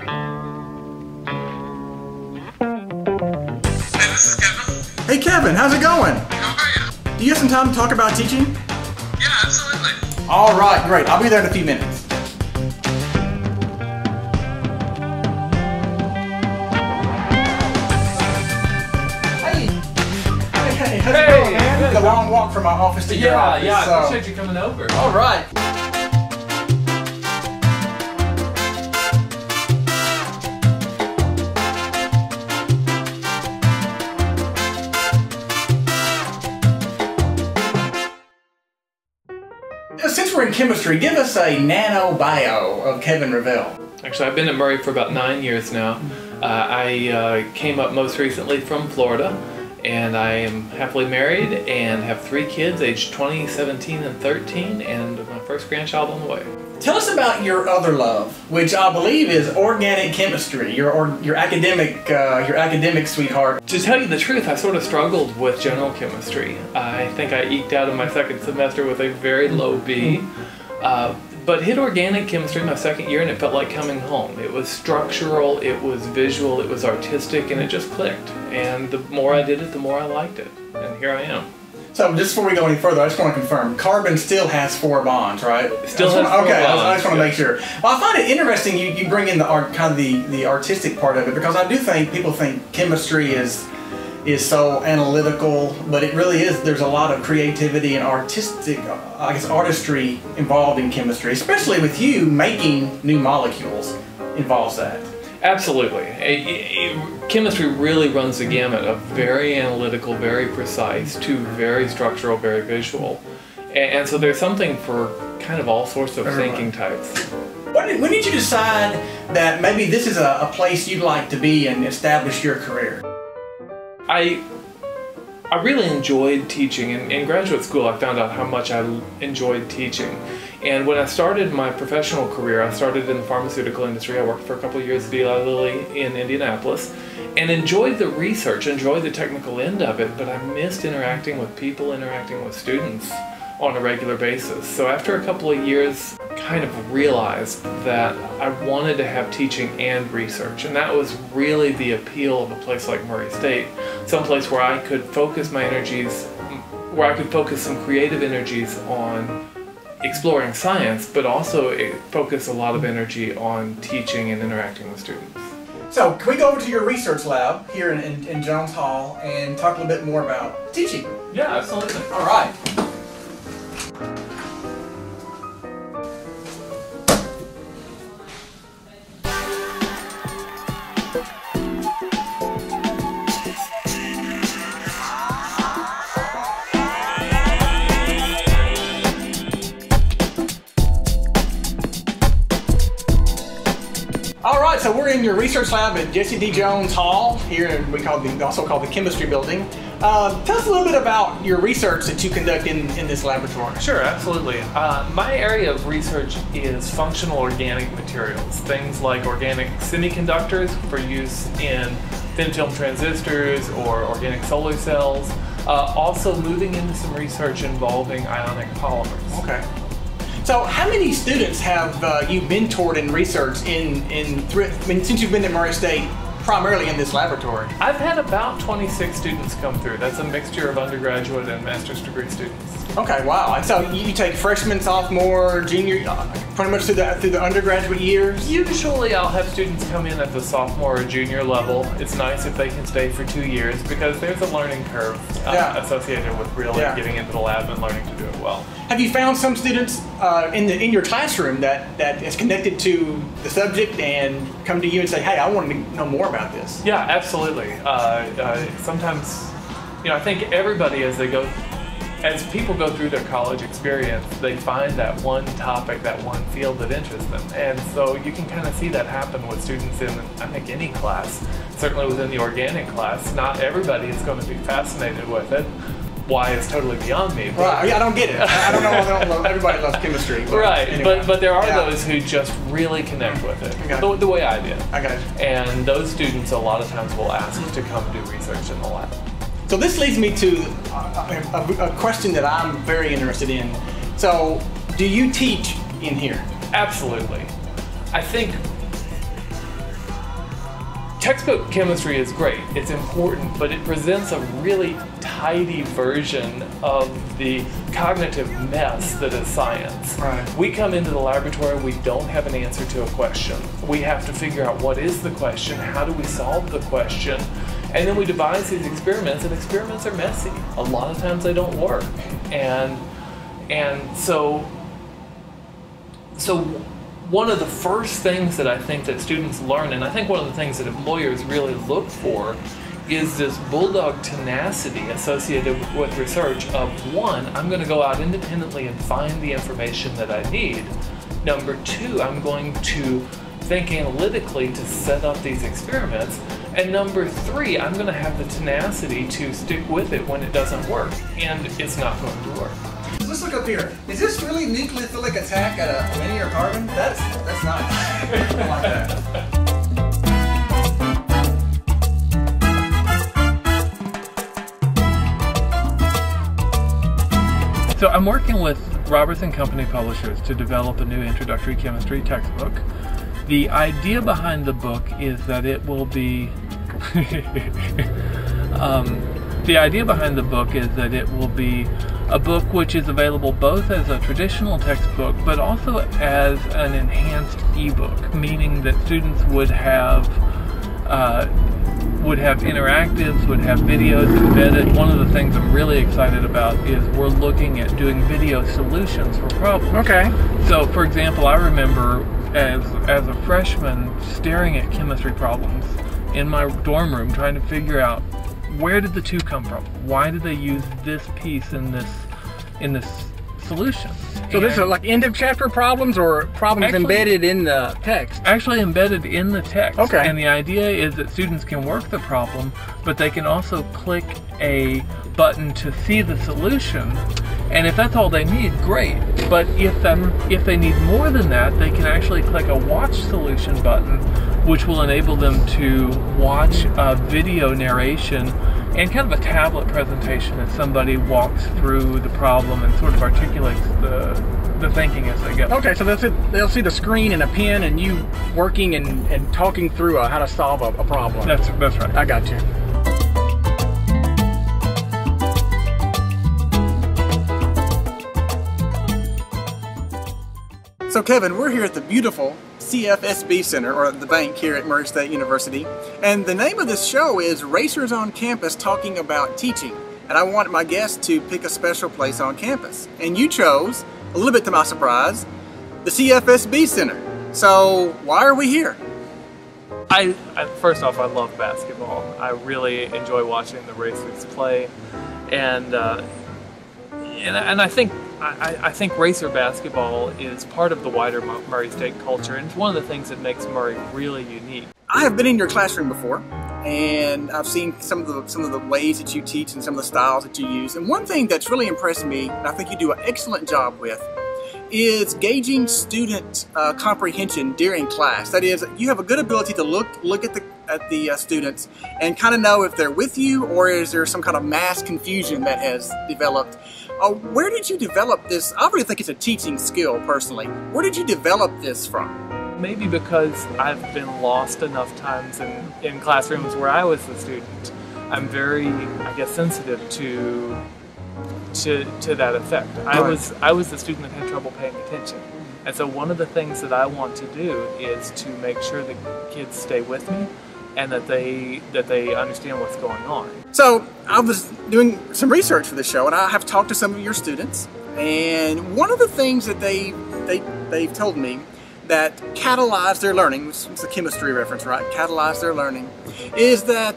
Hey, this is Kevin. Hey Kevin, how's it going? How are you? Do you have some time to talk about teaching? Yeah, absolutely. All right, great. I'll be there in a few minutes. Hey, how's it going, man? It's a long walk from my office to your office. Yeah, I appreciate you coming over. All right. Since we're in chemistry, give us a nano bio of Kevin Revell. Actually, I've been at Murray for about 9 years now. I came up most recently from Florida, and I am happily married and have 3 kids, aged 20, 17, and 13, and my first grandchild on the way. Tell us about your other love, which I believe is organic chemistry. Your academic sweetheart. To tell you the truth, I sort of struggled with general chemistry. I think I eked out in my second semester with a very low B. But hit organic chemistry my second year and it felt like coming home. It was structural, it was visual, it was artistic, and it just clicked. And the more I did it, the more I liked it. And here I am. So just before we go any further, I just want to confirm, carbon still has 4 bonds, right? Still has 4 bonds. Okay, I just want to make sure. Well, I find it interesting you bring in the art, kind of the artistic part of it, because I do think people think chemistry is so analytical, but it really is. There's a lot of creativity and artistic, I guess, artistry involved in chemistry, especially with you making new molecules involves that. Absolutely. Chemistry really runs the gamut of very analytical, very precise, to very structural, very visual. And so there's something for kind of all sorts of thinking types. When did you decide that maybe this is a place you'd like to be and establish your career? I really enjoyed teaching. In graduate school, I found out how much I enjoyed teaching. And when I started my professional career, I started in the pharmaceutical industry. I worked for a couple of years at Eli Lilly in Indianapolis and enjoyed the research, enjoyed the technical end of it, but I missed interacting with people, interacting with students on a regular basis. So after a couple of years, kind of realized that I wanted to have teaching and research, and that was really the appeal of a place like Murray State, someplace where I could focus my energies, where I could focus some creative energies on exploring science, but also focus a lot of energy on teaching and interacting with students. So can we go over to your research lab here in Jones Hall and talk a little bit more about teaching? Yeah, absolutely. All right. All right, so we're in your research lab at Jesse D. Jones Hall here. We also call the chemistry building. Tell us a little bit about your research that you conduct in this laboratory. Sure, absolutely. My area of research is functional organic materials, things like organic semiconductors for use in thin film transistors or organic solar cells. Also moving into some research involving ionic polymers. Okay. So how many students have you mentored in research since you've been at Murray State, primarily in this laboratory? I've had about 26 students come through. That's a mixture of undergraduate and master's degree students. Okay, wow. And so you take freshmen, sophomore, junior, pretty much through the undergraduate years? Usually I'll have students come in at the sophomore or junior level. It's nice if they can stay for 2 years because there's a learning curve associated with really getting into the lab and learning to do it well. Have you found some students in your classroom that is connected to the subject and come to you and say, hey, I want to know more about this? Yeah, absolutely. Sometimes, I think everybody as people go through their college experience, they find that one topic, that one field that interests them. And so you can kind of see that happen with students in, I think, any class. Certainly within the organic class, not everybody is going to be fascinated with it. Why is totally beyond me. Right, I don't get it. I don't know, everybody loves chemistry. But right, anyway. but there are those who just really connect with it, the way I did. I got you. And those students a lot of times will ask to come do research in the lab. So this leads me to a question that I'm very interested in. So, do you teach in here? Absolutely. I think textbook chemistry is great, it's important, but it presents a really tidy version of the cognitive mess that is science. Right. We come into the laboratory, we don't have an answer to a question. We have to figure out what is the question, how do we solve the question, and then we devise these experiments, and experiments are messy. A lot of times they don't work. And so one of the first things that I think that students learn, and I think one of the things that lawyers really look for, is this bulldog tenacity associated with research of, one, I'm going to go out independently and find the information that I need. Number two, I'm going to think analytically to set up these experiments. And number three, I'm going to have the tenacity to stick with it when it doesn't work. And it's not going to work. Let's look up here. Is this really nucleophilic attack at a linear carbon? That's nice. I like that. So I'm working with Robertson Company Publishers to develop a new introductory chemistry textbook. The idea behind the book is that it will be a book which is available both as a traditional textbook but also as an enhanced ebook, meaning that students would have interactives, would have videos embedded. One of the things I'm really excited about is we're looking at doing video solutions for problems. Okay. So, for example, I remember as a freshman staring at chemistry problems in my dorm room trying to figure out, where did the two come from? Why did they use this piece in this solution? So this is like end of chapter problems or problems actually embedded in the text? Actually embedded in the text. Okay. And the idea is that students can work the problem, but they can also click a button to see the solution. And if that's all they need, great. But if they need more than that, they can actually click a watch solution button, which will enable them to watch a video narration and kind of a tablet presentation as somebody walks through the problem and sort of articulates the thinking as they go. Okay, so they'll see the screen and a pen and you working and talking through how to solve a problem. That's right. I got you. So Kevin, we're here at the beautiful CFSB Center, or the bank here at Murray State University, and the name of this show is Racers on Campus Talking About Teaching, and I want my guests to pick a special place on campus, and you chose, a little bit to my surprise, the CFSB Center. So why are we here? First off, I love basketball. I really enjoy watching the Racers play, and I think Racer basketball is part of the wider Murray State culture, and it's one of the things that makes Murray really unique. I have been in your classroom before, and I've seen some of the ways that you teach and some of the styles that you use. And one thing that's really impressed me, and I think you do an excellent job with, is gauging student comprehension during class. That is, you have a good ability to look at the students and kind of know if they're with you or is there some kind of mass confusion that has developed. Where did you develop this? I really think it's a teaching skill personally. Where did you develop this from? Maybe because I've been lost enough times in classrooms where I was the student. I'm very, I guess, sensitive to that effect. I was the student that had trouble paying attention. And so one of the things that I want to do is to make sure that kids stay with me and that they understand what's going on. So I was doing some research for the show, and I have talked to some of your students, and one of the things that they've told me that catalyzed their learning, which is a chemistry reference, right? Catalyzed their learning, is that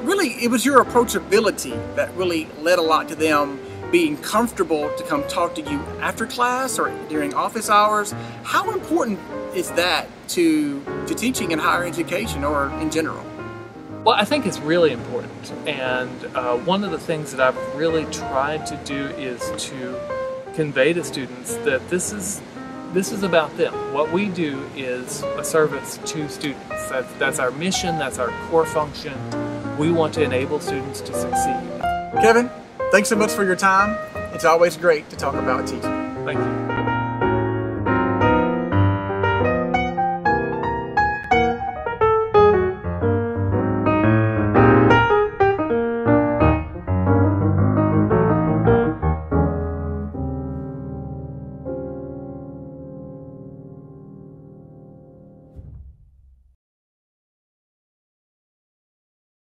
really it was your approachability that really led a lot to them being comfortable to come talk to you after class or during office hours. How important is that to teaching in higher education or in general? Well, I think it's really important, and one of the things that I've really tried to do is to convey to students that this is about them. What we do is a service to students. That's our mission, that's our core function. We want to enable students to succeed. Kevin, thanks so much for your time. It's always great to talk about teaching. Thank you.